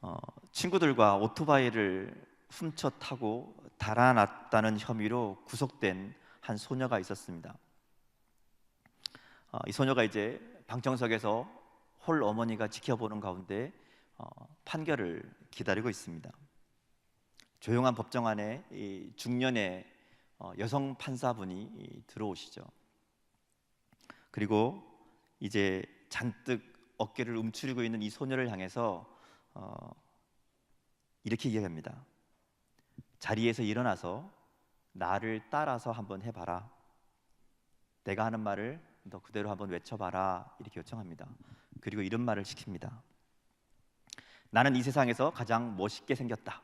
어, 친구들과 오토바이를 훔쳐 타고 달아났다는 혐의로 구속된 한 소녀가 있었습니다. 이 소녀가 이제 방청석에서 홀 어머니가 지켜보는 가운데 판결을 기다리고 있습니다. 조용한 법정 안에 이 중년의 여성 판사분이 들어오시죠. 그리고 이제 잔뜩 어깨를 움츠리고 있는 이 소녀를 향해서 이렇게 이야기합니다. 자리에서 일어나서 나를 따라서 한번 해봐라. 내가 하는 말을 너 그대로 한번 외쳐봐라. 이렇게 요청합니다. 그리고 이런 말을 시킵니다. 나는 이 세상에서 가장 멋있게 생겼다.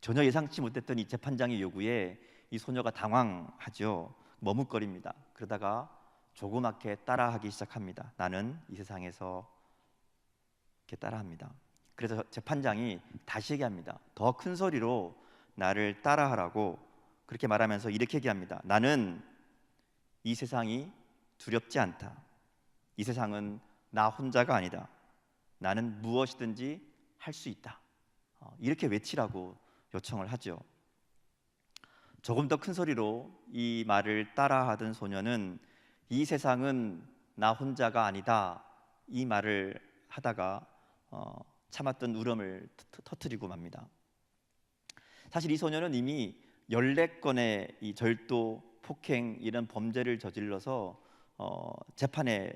전혀 예상치 못했던 이 재판장의 요구에 이 소녀가 당황하죠. 머뭇거립니다. 그러다가 조그맣게 따라하기 시작합니다. 나는 이 세상에서 이렇게 따라합니다. 그래서 재판장이 다시 얘기합니다. 더 큰 소리로 나를 따라하라고 그렇게 말하면서 이렇게 얘기합니다. 나는 이 세상이 두렵지 않다. 이 세상은 나 혼자가 아니다. 나는 무엇이든지 할 수 있다. 이렇게 외치라고 요청을 하죠. 조금 더 큰 소리로 이 말을 따라하던 소녀는 이 세상은 나 혼자가 아니다. 이 말을 하다가 참았던 울음을 터뜨리고 맙니다. 사실 이 소녀는 이미 14건의 이 절도, 폭행 이런 범죄를 저질러서 재판에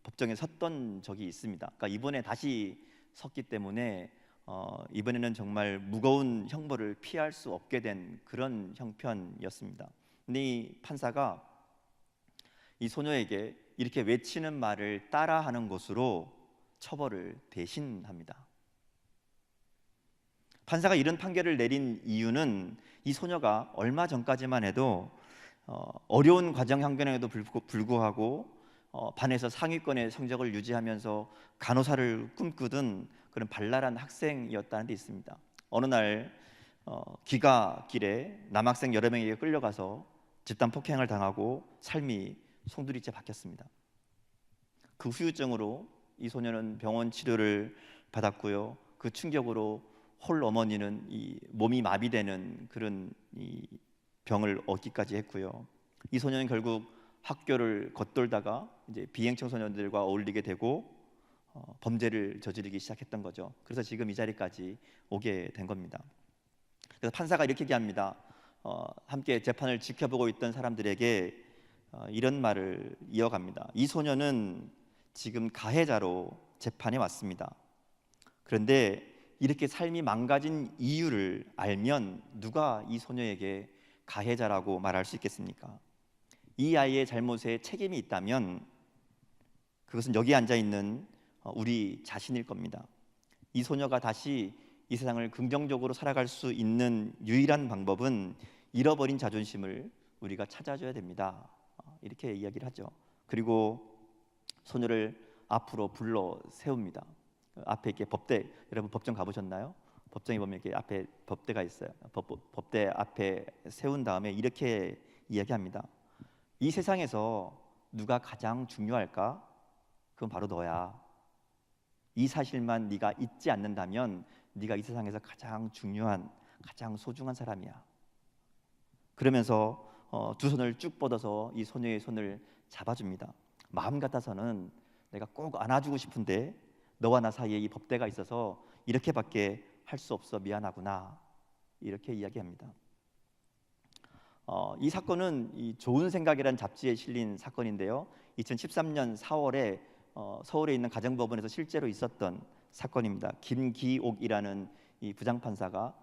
법정에 섰던 적이 있습니다. 그러니까 이번에 다시 섰기 때문에 이번에는 정말 무거운 형벌을 피할 수 없게 된 그런 형편이었습니다. 근데 이 판사가 이 소녀에게 이렇게 외치는 말을 따라하는 것으로 처벌을 대신합니다. 판사가 이런 판결을 내린 이유는 이 소녀가 얼마 전까지만 해도 어려운 과정 환경에도 불구하고 반에서 상위권의 성적을 유지하면서 간호사를 꿈꾸던 그런 발랄한 학생이었다는 데 있습니다. 어느 날 귀가길에 남학생 여러 명에게 끌려가서 집단 폭행을 당하고 삶이 송두리째 바뀌었습니다. 그 후유증으로 이 소녀는 병원 치료를 받았고요. 그 충격으로 홀 어머니는 이 몸이 마비되는 그런 이 병을 얻기까지 했고요. 이 소녀는 결국 학교를 겉돌다가 이제 비행 청소년들과 어울리게 되고 범죄를 저지르기 시작했던 거죠. 그래서 지금 이 자리까지 오게 된 겁니다. 그래서 판사가 이렇게 얘기합니다. 함께 재판을 지켜보고 있던 사람들에게 이런 말을 이어갑니다. 이 소녀는 지금 가해자로 재판에 왔습니다. 그런데 이렇게 삶이 망가진 이유를 알면 누가 이 소녀에게 가해자라고 말할 수 있겠습니까? 이 아이의 잘못에 책임이 있다면 그것은 여기 앉아 있는 우리 자신일 겁니다. 이 소녀가 다시 이 세상을 긍정적으로 살아갈 수 있는 유일한 방법은 잃어버린 자존심을 우리가 찾아줘야 됩니다. 이렇게 이야기를 하죠. 그리고 소녀를 앞으로 불러 세웁니다. 앞에 이렇게 법대, 여러분 법정 가보셨나요? 법정에 보면 이렇게 앞에 법대가 있어요. 법대 앞에 세운 다음에 이렇게 이야기합니다. 이 세상에서 누가 가장 중요할까? 그건 바로 너야. 이 사실만 네가 잊지 않는다면 네가 이 세상에서 가장 중요한, 가장 소중한 사람이야. 그러면서 두 손을 쭉 뻗어서 이 소녀의 손을 잡아줍니다. 마음 같아서는 내가 꼭 안아주고 싶은데 너와 나 사이에 이 법대가 있어서 이렇게밖에 할 수 없어. 미안하구나. 이렇게 이야기합니다. 이 사건은 이 좋은 생각이라는 잡지에 실린 사건인데요. 2013년 4월에 서울에 있는 가정법원에서 실제로 있었던 사건입니다. 김기옥이라는 이 부장판사가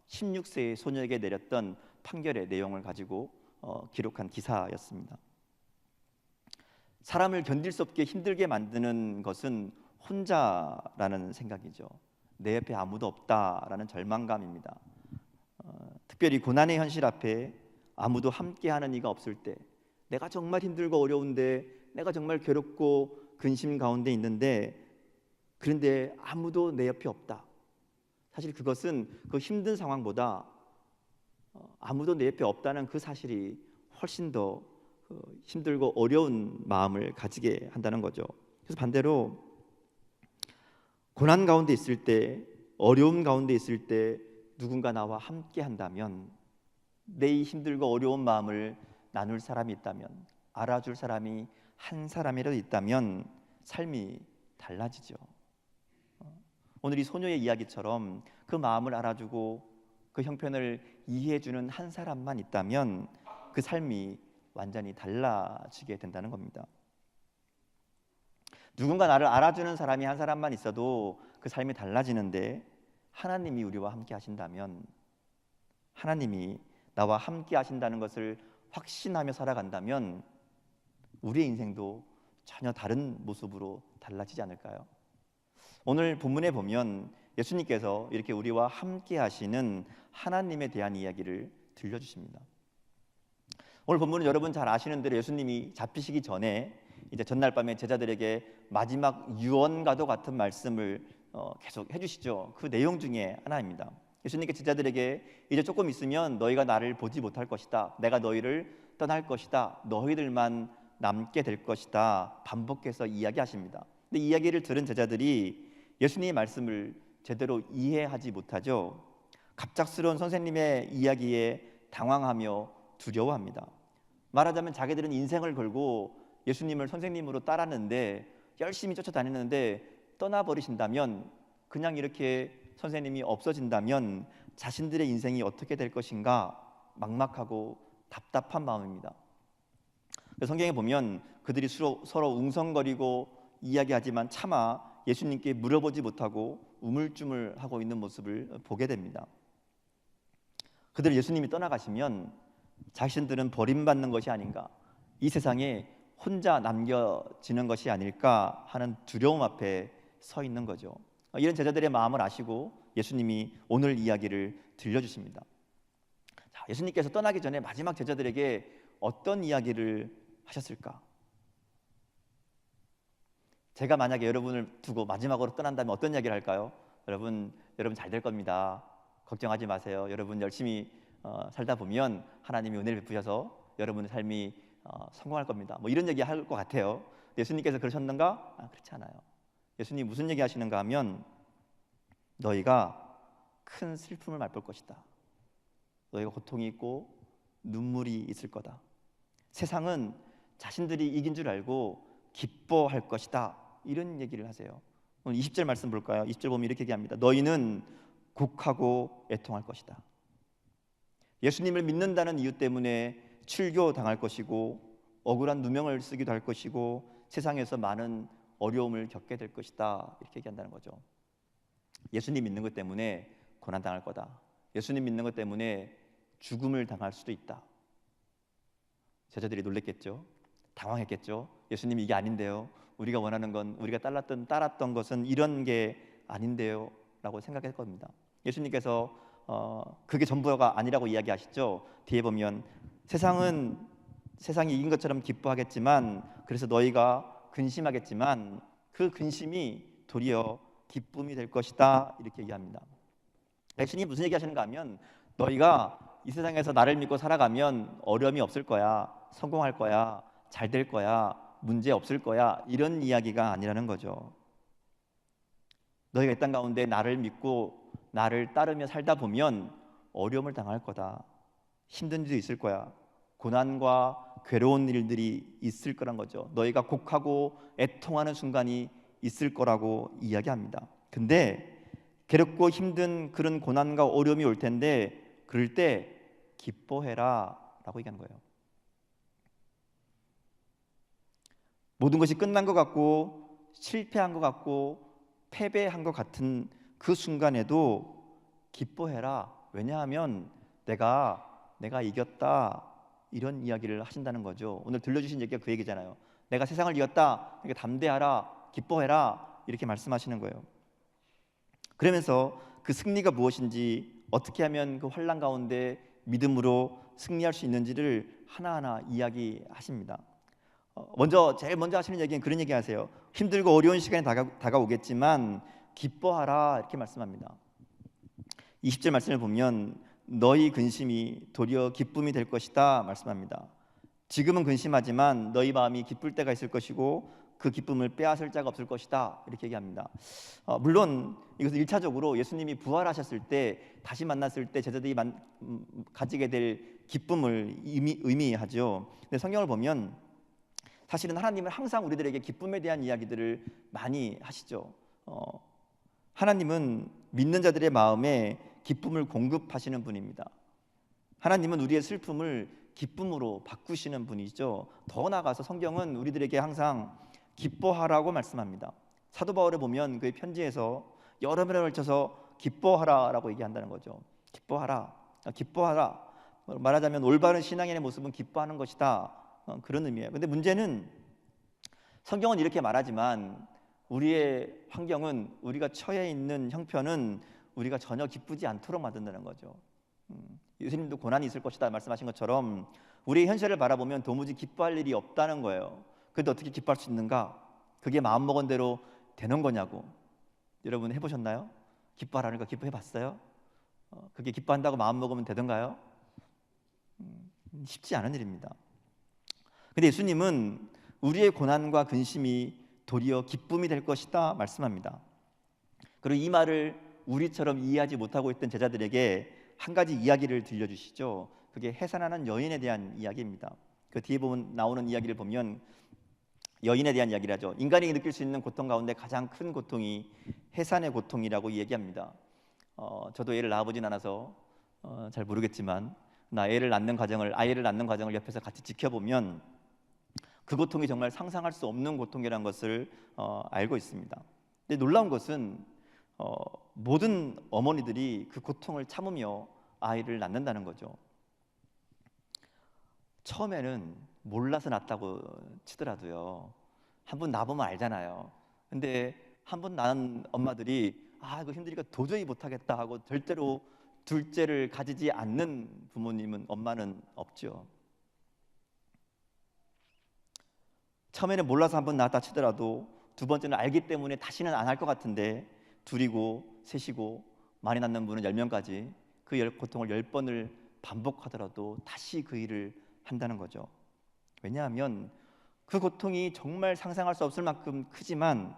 16세의 소녀에게 내렸던 판결의 내용을 가지고 기록한 기사였습니다. 사람을 견딜 수 없게 힘들게 만드는 것은 혼자라는 생각이죠. 내 옆에 아무도 없다라는 절망감입니다. 특별히 고난의 현실 앞에 아무도 함께하는 이가 없을 때, 내가 정말 힘들고 어려운데, 내가 정말 괴롭고 근심 가운데 있는데, 그런데 아무도 내 옆에 없다. 사실 그것은 그 힘든 상황보다 아무도 내 옆에 없다는 그 사실이 훨씬 더 힘들고 어려운 마음을 가지게 한다는 거죠. 그래서 반대로 고난 가운데 있을 때, 어려움 가운데 있을 때 누군가 나와 함께 한다면, 내 이 힘들고 어려운 마음을 나눌 사람이 있다면, 알아줄 사람이 한 사람이라도 있다면 삶이 달라지죠. 오늘 이 소녀의 이야기처럼 그 마음을 알아주고 그 형편을 이해해주는 한 사람만 있다면 그 삶이 완전히 달라지게 된다는 겁니다. 누군가 나를 알아주는 사람이 한 사람만 있어도 그 삶이 달라지는데, 하나님이 우리와 함께 하신다면, 하나님이 나와 함께 하신다는 것을 확신하며 살아간다면 우리의 인생도 전혀 다른 모습으로 달라지지 않을까요? 오늘 본문에 보면 예수님께서 이렇게 우리와 함께 하시는 하나님에 대한 이야기를 들려주십니다. 오늘 본문은 여러분 잘 아시는 대로 예수님이 잡히시기 전에 이제 전날 밤에 제자들에게 마지막 유언과도 같은 말씀을 계속 해주시죠. 그 내용 중에 하나입니다. 예수님께 제자들에게 이제 조금 있으면 너희가 나를 보지 못할 것이다, 내가 너희를 떠날 것이다, 너희들만 남게 될 것이다 반복해서 이야기하십니다. 근데 이야기를 들은 제자들이 예수님의 말씀을 제대로 이해하지 못하죠. 갑작스러운 선생님의 이야기에 당황하며 두려워합니다. 말하자면 자기들은 인생을 걸고 예수님을 선생님으로 따랐는데, 열심히 쫓아다녔는데 떠나버리신다면, 그냥 이렇게 선생님이 없어진다면 자신들의 인생이 어떻게 될 것인가 막막하고 답답한 마음입니다. 성경에 보면 그들이 서로 웅성거리고 이야기하지만 차마 예수님께 물어보지 못하고 우물쭈물하고 있는 모습을 보게 됩니다. 그들 예수님이 떠나가시면 자신들은 버림받는 것이 아닌가, 이 세상에 혼자 남겨지는 것이 아닐까 하는 두려움 앞에 서 있는 거죠. 이런 제자들의 마음을 아시고 예수님이 오늘 이야기를 들려주십니다. 자, 예수님께서 떠나기 전에 마지막 제자들에게 어떤 이야기를 하셨을까? 제가 만약에 여러분을 두고 마지막으로 떠난다면 어떤 이야기를 할까요? 여러분 잘 될 겁니다. 걱정하지 마세요. 여러분 열심히 살다 보면 하나님이 은혜를 베푸셔서 여러분의 삶이 성공할 겁니다. 뭐 이런 얘기 할 것 같아요. 예수님께서 그러셨는가? 그렇지 않아요. 예수님 무슨 얘기 하시는가 하면, 너희가 큰 슬픔을 맛볼 것이다. 너희가 고통이 있고 눈물이 있을 거다. 세상은 자신들이 이긴 줄 알고 기뻐할 것이다. 이런 얘기를 하세요. 오늘 20절 말씀 볼까요? 20절 보면 이렇게 얘기합니다. 너희는 곡하고 애통할 것이다. 예수님을 믿는다는 이유 때문에 출교당할 것이고, 억울한 누명을 쓰기도 할 것이고, 세상에서 많은 어려움을 겪게 될 것이다. 이렇게 얘기한다는 거죠. 예수님 믿는 것 때문에 고난당할 거다. 예수님 믿는 것 때문에 죽음을 당할 수도 있다. 제자들이 놀랬겠죠. 당황했겠죠. 예수님이 이게 아닌데요, 우리가 원하는 건, 우리가 따랐던 것은 이런 게 아닌데요 라고 생각할 겁니다. 예수님께서 그게 전부가 아니라고 이야기하시죠. 뒤에 보면 세상이 이긴 것처럼 기뻐하겠지만, 그래서 너희가 근심하겠지만 그 근심이 도리어 기쁨이 될 것이다. 이렇게 얘기합니다. 예수님이 무슨 얘기 하시는가 하면, 너희가 이 세상에서 나를 믿고 살아가면 어려움이 없을 거야, 성공할 거야, 잘 될 거야, 문제 없을 거야, 이런 이야기가 아니라는 거죠. 너희가 이 땅 가운데 나를 믿고 나를 따르며 살다 보면 어려움을 당할 거다. 힘든 일도 있을 거야. 고난과 괴로운 일들이 있을 거란 거죠. 너희가 곡하고 애통하는 순간이 있을 거라고 이야기합니다. 근데 괴롭고 힘든 그런 고난과 어려움이 올 텐데, 그럴 때 기뻐해라 라고 얘기하는 거예요. 모든 것이 끝난 것 같고 실패한 것 같고 패배한 것 같은 그 순간에도 기뻐해라. 왜냐하면 내가 이겼다, 이런 이야기를 하신다는 거죠. 오늘 들려주신 얘기가 그 얘기잖아요. 내가 세상을 이겼다, 그러니까 담대하라, 기뻐해라, 이렇게 말씀하시는 거예요. 그러면서 그 승리가 무엇인지, 어떻게 하면 그 환난 가운데 믿음으로 승리할 수 있는지를 하나하나 이야기하십니다. 제일 먼저 하시는 얘기는 그런 얘기 하세요. 힘들고 어려운 시간이 다가오겠지만 기뻐하라, 이렇게 말씀합니다. 20절 말씀을 보면 너희 근심이 도리어 기쁨이 될 것이다 말씀합니다. 지금은 근심하지만 너희 마음이 기쁠 때가 있을 것이고, 그 기쁨을 빼앗을 자가 없을 것이다 이렇게 얘기합니다. 물론 이것은 1차적으로 예수님이 부활하셨을 때 다시 만났을 때 제자들이 가지게 될 기쁨을 의미하죠. 근데 성경을 보면 사실은 하나님은 항상 우리들에게 기쁨에 대한 이야기들을 많이 하시죠. 하나님은 믿는 자들의 마음에 기쁨을 공급하시는 분입니다. 하나님은 우리의 슬픔을 기쁨으로 바꾸시는 분이죠. 더 나아가서 성경은 우리들에게 항상 기뻐하라고 말씀합니다. 사도 바울을 보면 그의 편지에서 여러 번에 걸쳐서 기뻐하라라고 얘기한다는 거죠. 기뻐하라, 기뻐하라. 말하자면 올바른 신앙인의 모습은 기뻐하는 것이다, 그런 의미예요. 근데 문제는 성경은 이렇게 말하지만 우리의 환경은, 우리가 처해 있는 형편은 우리가 전혀 기쁘지 않도록 만든다는 거죠. 예수님도 고난이 있을 것이다 말씀하신 것처럼 우리의 현실을 바라보면 도무지 기뻐할 일이 없다는 거예요. 그런데 어떻게 기뻐할 수 있는가? 그게 마음먹은 대로 되는 거냐고. 여러분 해보셨나요? 기뻐하라는 거 기뻐해봤어요? 그게 기뻐한다고 마음먹으면 되던가요? 쉽지 않은 일입니다. 근데 예수님은 우리의 고난과 근심이 도리어 기쁨이 될 것이다 말씀합니다. 그리고 이 말을 우리처럼 이해하지 못하고 있던 제자들에게 한 가지 이야기를 들려주시죠. 그게 해산하는 여인에 대한 이야기입니다. 그 뒤에 보면 나오는 이야기를 보면 여인에 대한 이야기라죠. 인간이 느낄 수 있는 고통 가운데 가장 큰 고통이 해산의 고통이라고 얘기합니다. 저도 애를 낳아보진 않아서 잘 모르겠지만 아이를 낳는 과정을 옆에서 같이 지켜보면 그 고통이 정말 상상할 수 없는 고통이라는 것을 알고 있습니다. 근데 놀라운 것은 모든 어머니들이 그 고통을 참으며 아이를 낳는다는 거죠. 처음에는 몰라서 낳았다고 치더라도요, 한 번 낳아보면 알잖아요. 근데 한 번 낳은 엄마들이 이거 힘드니까 도저히 못하겠다 하고 절대로 둘째를 가지지 않는 부모님은, 엄마는 없죠. 처음에는 몰라서 한 번 낳았다 치더라도 두 번째는 알기 때문에 다시는 안 할 것 같은데 둘이고 셋이고 많이 낳는 분은 10명까지 그 고통을 10번을 반복하더라도 다시 그 일을 한다는 거죠. 왜냐하면 그 고통이 정말 상상할 수 없을 만큼 크지만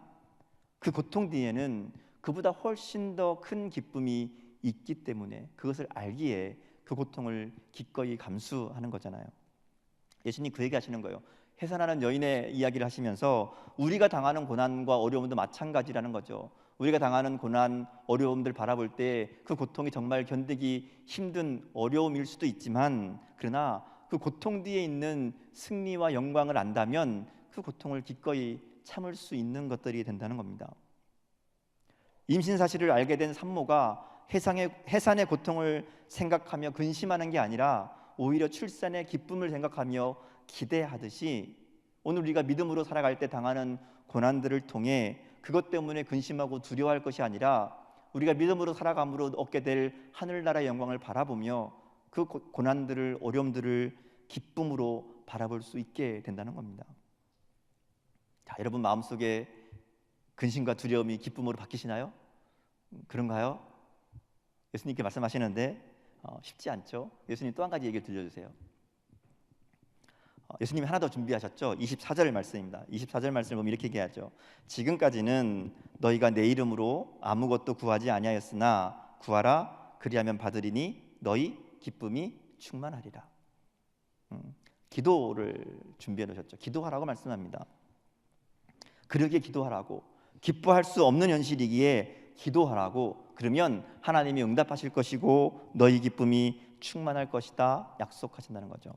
그 고통 뒤에는 그보다 훨씬 더 큰 기쁨이 있기 때문에 그것을 알기에 그 고통을 기꺼이 감수하는 거잖아요. 예수님 그 얘기 하시는 거예요. 해산하는 여인의 이야기를 하시면서 우리가 당하는 고난과 어려움도 마찬가지라는 거죠. 우리가 당하는 고난, 어려움들 바라볼 때 그 고통이 정말 견디기 힘든 어려움일 수도 있지만, 그러나 그 고통 뒤에 있는 승리와 영광을 안다면 그 고통을 기꺼이 참을 수 있는 것들이 된다는 겁니다. 임신 사실을 알게 된 산모가 해산의 고통을 생각하며 근심하는 게 아니라 오히려 출산의 기쁨을 생각하며 기대하듯이, 오늘 우리가 믿음으로 살아갈 때 당하는 고난들을 통해 그것 때문에 근심하고 두려워할 것이 아니라 우리가 믿음으로 살아감으로 얻게 될 하늘나라의 영광을 바라보며 그 고난들을, 어려움들을 기쁨으로 바라볼 수 있게 된다는 겁니다. 자, 여러분 마음속에 근심과 두려움이 기쁨으로 바뀌시나요? 그런가요? 예수님께 말씀하시는데 쉽지 않죠. 예수님 또 한 가지 얘기를 들려주세요. 예수님이 하나 더 준비하셨죠. 24절 말씀입니다. 24절 말씀을 보면 이렇게 얘기하죠. 지금까지는 너희가 내 이름으로 아무것도 구하지 아니하였으나 구하라, 그리하면 받으리니 너희 기쁨이 충만하리라. 기도를 준비해 놓으셨죠. 기도하라고 말씀합니다. 그러기에 기도하라고, 기뻐할 수 없는 현실이기에 기도하라고, 그러면 하나님이 응답하실 것이고 너희 기쁨이 충만할 것이다 약속하신다는 거죠.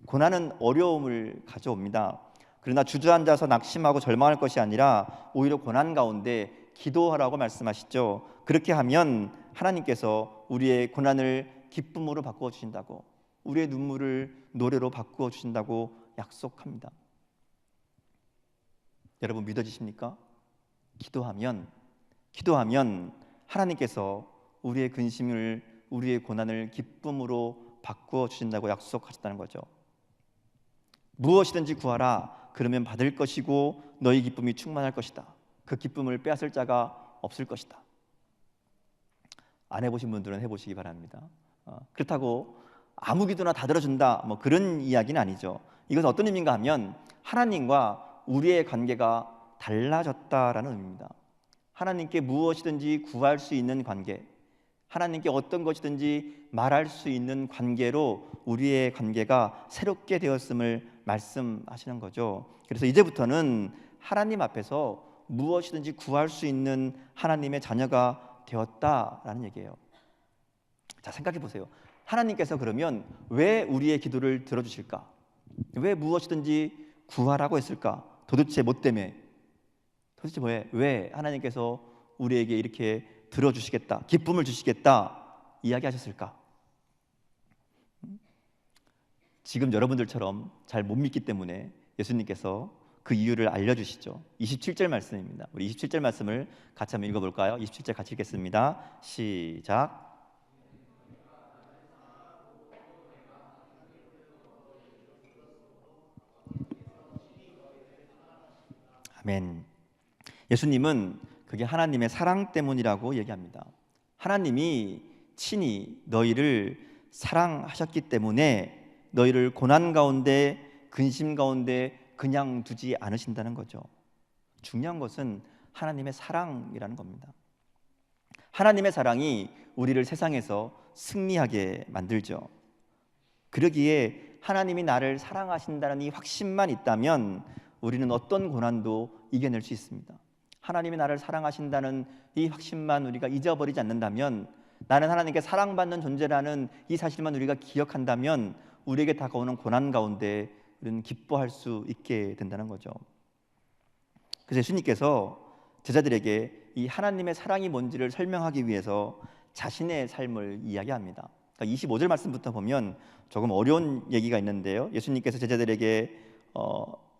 고난은 어려움을 가져옵니다. 그러나 주저앉아서 낙심하고 절망할 것이 아니라 오히려 고난 가운데 기도하라고 말씀하시죠. 그렇게 하면 하나님께서 우리의 고난을 기쁨으로 바꾸어 주신다고, 우리의 눈물을 노래로 바꾸어 주신다고 약속합니다. 여러분 믿어지십니까? 기도하면 하나님께서 우리의 근심을, 우리의 고난을 기쁨으로 바꾸어 주신다고 약속하셨다는 거죠. 무엇이든지 구하라, 그러면 받을 것이고 너희 기쁨이 충만할 것이다. 그 기쁨을 빼앗을 자가 없을 것이다. 안 해보신 분들은 해보시기 바랍니다. 그렇다고 아무 기도나 다 들어준다, 그런 이야기는 아니죠. 이것은 어떤 의미인가 하면 하나님과 우리의 관계가 달라졌다라는 의미입니다. 하나님께 무엇이든지 구할 수 있는 관계, 하나님께 어떤 것이든지 말할 수 있는 관계로 우리의 관계가 새롭게 되었음을 말씀하시는 거죠. 그래서 이제부터는 하나님 앞에서 무엇이든지 구할 수 있는 하나님의 자녀가 되었다라는 얘기예요. 자, 생각해 보세요. 하나님께서 그러면 왜 우리의 기도를 들어주실까? 왜 무엇이든지 구하라고 했을까? 도대체 뭐 때문에? 도대체 왜 하나님께서 우리에게 이렇게 들어주시겠다, 기쁨을 주시겠다 이야기하셨을까? 지금 여러분들처럼 잘 못 믿기 때문에 예수님께서 그 이유를 알려주시죠. 27절 말씀입니다. 우리 27절 말씀을 같이 한번 읽어볼까요? 27절 같이 읽겠습니다. 시작. 아멘. 예수님은 그게 하나님의 사랑 때문이라고 얘기합니다. 하나님이 친히 너희를 사랑하셨기 때문에 너희를 고난 가운데, 근심 가운데 그냥 두지 않으신다는 거죠. 중요한 것은 하나님의 사랑이라는 겁니다. 하나님의 사랑이 우리를 세상에서 승리하게 만들죠. 그러기에 하나님이 나를 사랑하신다는 이 확신만 있다면 우리는 어떤 고난도 이겨낼 수 있습니다. 하나님이 나를 사랑하신다는 이 확신만 우리가 잊어버리지 않는다면, 나는 하나님께 사랑받는 존재라는 이 사실만 우리가 기억한다면 우리에게 다가오는 고난 가운데 우리는 기뻐할 수 있게 된다는 거죠. 그래서 예수님께서 제자들에게 이 하나님의 사랑이 뭔지를 설명하기 위해서 자신의 삶을 이야기합니다. 그러니까 25절 말씀부터 보면 조금 어려운 얘기가 있는데요. 예수님께서 제자들에게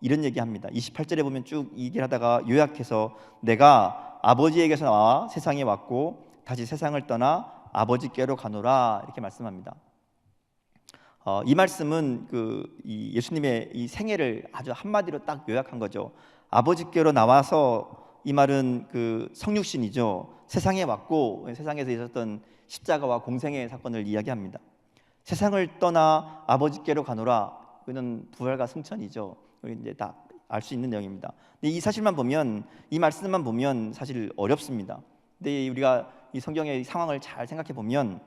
이런 얘기합니다. 28절에 보면 쭉 얘기를 하다가 요약해서 내가 아버지에게서 나와 세상에 왔고 다시 세상을 떠나 아버지께로 가노라 이렇게 말씀합니다. 이 말씀은 이 예수님의 이 생애를 아주 한마디로 딱 요약한 거죠. 아버지께로 나와서, 이 말은 그 성육신이죠. 세상에 왔고 세상에서 있었던 십자가와 공생의 사건을 이야기합니다. 세상을 떠나 아버지께로 가노라, 그는 부활과 승천이죠. 이제 다 알 수 있는 내용입니다. 근데 이 사실만 보면, 이 말씀만 보면 사실 어렵습니다. 근데 우리가 이 성경의 상황을 잘 생각해 보면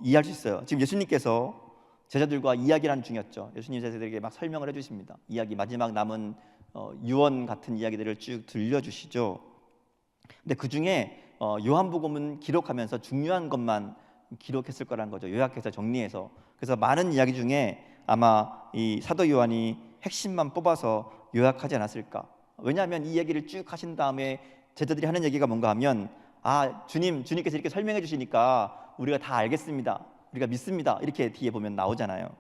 이해할 수 있어요. 지금 예수님께서 제자들과 이야기를 하는 중이었죠. 예수님 제자들에게 막 설명을 해주십니다. 이야기, 마지막 남은 유언 같은 이야기들을 쭉 들려주시죠. 근데 그 중에 요한복음은 기록하면서 중요한 것만 기록했을 거라는 거죠. 요약해서 정리해서. 그래서 많은 이야기 중에 아마 이 사도 요한이 핵심만 뽑아서 요약하지 않았을까. 왜냐하면 이 얘기를 쭉 하신 다음에 제자들이 하는 얘기가 뭔가 하면, 주님께서 이렇게 설명해 주시니까 우리가 다 알겠습니다, 우리가 믿습니다, 이렇게 뒤에 보면 나오잖아요.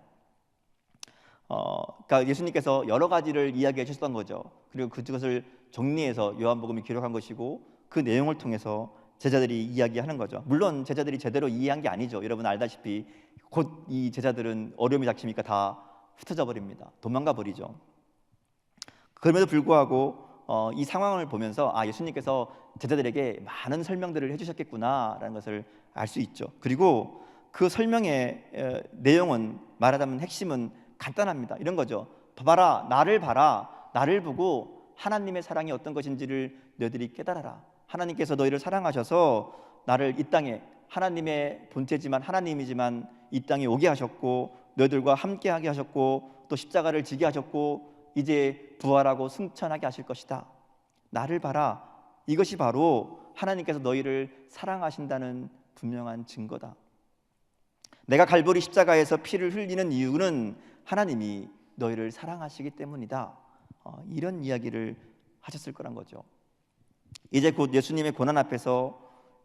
그러니까 예수님께서 여러 가지를 이야기해 주셨던 거죠. 그리고 그것을 정리해서 요한복음이 기록한 것이고 그 내용을 통해서 제자들이 이야기하는 거죠. 물론 제자들이 제대로 이해한 게 아니죠. 여러분 알다시피 곧 이 제자들은 어려움이 닥치니까 다 흩어져 버립니다. 도망가 버리죠. 그럼에도 불구하고 이 상황을 보면서 예수님께서 제자들에게 많은 설명들을 해주셨겠구나라는 것을 알 수 있죠. 그리고 그 설명의 내용은, 말하자면 핵심은 간단합니다. 이런 거죠. 봐라, 나를 보고 하나님의 사랑이 어떤 것인지를 너희들이 깨달아라. 하나님께서 너희를 사랑하셔서 나를 이 땅에, 하나님의 본체지만 하나님이지만 이 땅에 오게 하셨고 너희들과 함께하게 하셨고 또 십자가를 지게 하셨고 이제 부활하고 승천하게 하실 것이다. 나를 봐라. 이것이 바로 하나님께서 너희를 사랑하신다는 분명한 증거다. 내가 갈보리 십자가에서 피를 흘리는 이유는 하나님이 너희를 사랑하시기 때문이다. 이런 이야기를 하셨을 거란 거죠. 이제 곧 예수님의 고난 앞에서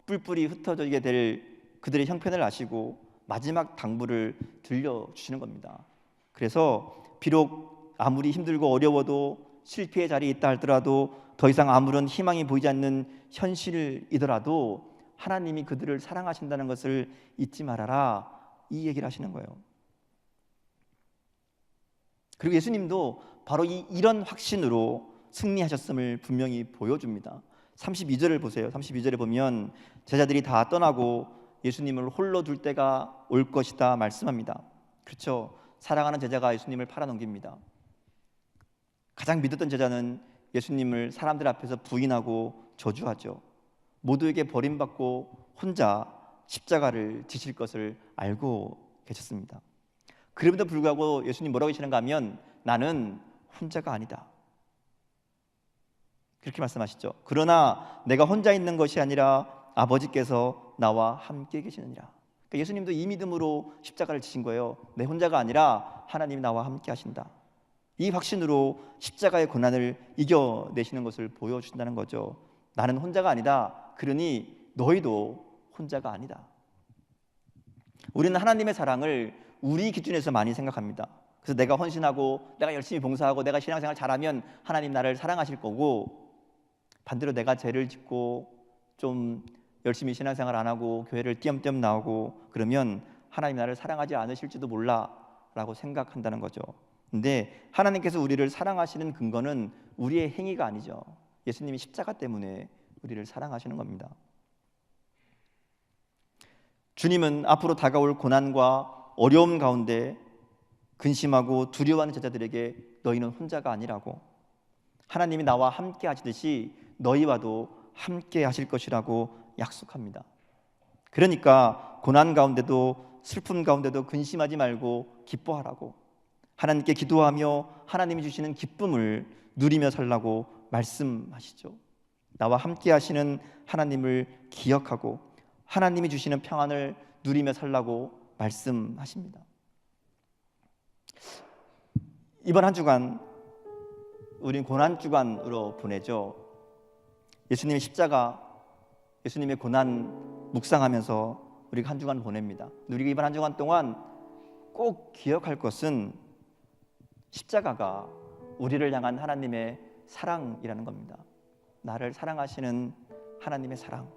뿔뿔이 흩어지게 될 그들의 형편을 아시고 마지막 당부를 들려주시는 겁니다. 그래서 비록 아무리 힘들고 어려워도, 실패의 자리에 있다 할지라도, 더 이상 아무런 희망이 보이지 않는 현실이더라도 하나님이 그들을 사랑하신다는 것을 잊지 말아라, 이 얘기를 하시는 거예요. 그리고 예수님도 바로 이런 확신으로 승리하셨음을 분명히 보여줍니다. 32절을 보세요. 32절에 보면 제자들이 다 떠나고 예수님을 홀로 둘 때가 올 것이다 말씀합니다. 그렇죠. 사랑하는 제자가 예수님을 팔아넘깁니다. 가장 믿었던 제자는 예수님을 사람들 앞에서 부인하고 저주하죠. 모두에게 버림받고 혼자 십자가를 지실 것을 알고 계셨습니다. 그럼에도 불구하고 예수님 뭐라고 하시는가 하면 나는 혼자가 아니다, 그렇게 말씀하시죠. 그러나 내가 혼자 있는 것이 아니라 아버지께서 나와 함께 계시느니라. 그러니까 예수님도 이 믿음으로 십자가를 지신 거예요. 내 혼자가 아니라 하나님이 나와 함께 하신다. 이 확신으로 십자가의 고난을 이겨내시는 것을 보여주신다는 거죠. 나는 혼자가 아니다, 그러니 너희도 혼자가 아니다. 우리는 하나님의 사랑을 우리 기준에서 많이 생각합니다. 그래서 내가 헌신하고 내가 열심히 봉사하고 내가 신앙생활 잘하면 하나님 나를 사랑하실 거고, 반대로 내가 죄를 짓고 좀 열심히 신앙생활 안 하고 교회를 띄엄띄엄 나오고 그러면 하나님 나를 사랑하지 않으실지도 몰라 라고 생각한다는 거죠. 근데 하나님께서 우리를 사랑하시는 근거는 우리의 행위가 아니죠. 예수님이 십자가 때문에 우리를 사랑하시는 겁니다. 주님은 앞으로 다가올 고난과 어려움 가운데 근심하고 두려워하는 제자들에게 너희는 혼자가 아니라고, 하나님이 나와 함께 하시듯이 너희와도 함께 하실 것이라고 약속합니다. 그러니까 고난 가운데도 슬픔 가운데도 근심하지 말고 기뻐하라고, 하나님께 기도하며 하나님이 주시는 기쁨을 누리며 살라고 말씀하시죠. 나와 함께 하시는 하나님을 기억하고 하나님이 주시는 평안을 누리며 살라고 말씀하십니다. 이번 한 주간 우린 고난 주간으로 보내죠. 예수님의 십자가, 예수님의 고난 묵상하면서 우리가 한 주간 보냅니다. 우리가 이번 한 주간 동안 꼭 기억할 것은 십자가가 우리를 향한 하나님의 사랑이라는 겁니다. 나를 사랑하시는 하나님의 사랑,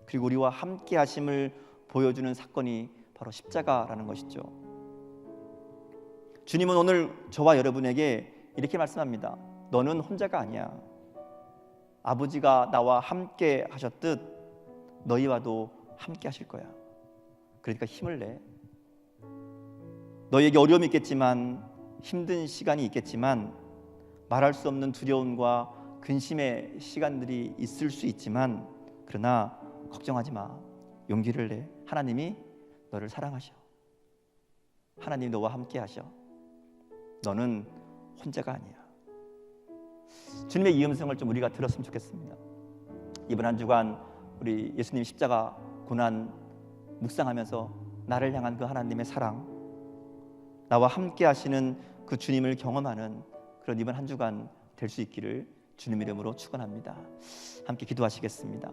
그리고 우리와 함께 하심을 보여주는 사건이 바로 십자가라는 것이죠. 주님은 오늘 저와 여러분에게 이렇게 말씀합니다. 너는 혼자가 아니야. 아버지가 나와 함께 하셨듯 너희와도 함께 하실 거야. 그러니까 힘을 내. 너희에게 어려움이 있겠지만, 힘든 시간이 있겠지만, 말할 수 없는 두려움과 근심의 시간들이 있을 수 있지만, 그러나 걱정하지 마. 용기를 내. 하나님이 너를 사랑하셔. 하나님이 너와 함께 하셔. 너는 혼자가 아니야. 주님의 이 음성을 좀 우리가 들었으면 좋겠습니다. 이번 한 주간 우리 예수님 십자가 고난 묵상하면서 나를 향한 그 하나님의 사랑, 나와 함께 하시는 그 주님을 경험하는 그런 이번 한 주간 될 수 있기를 주님 이름으로 축원합니다. 함께 기도하시겠습니다.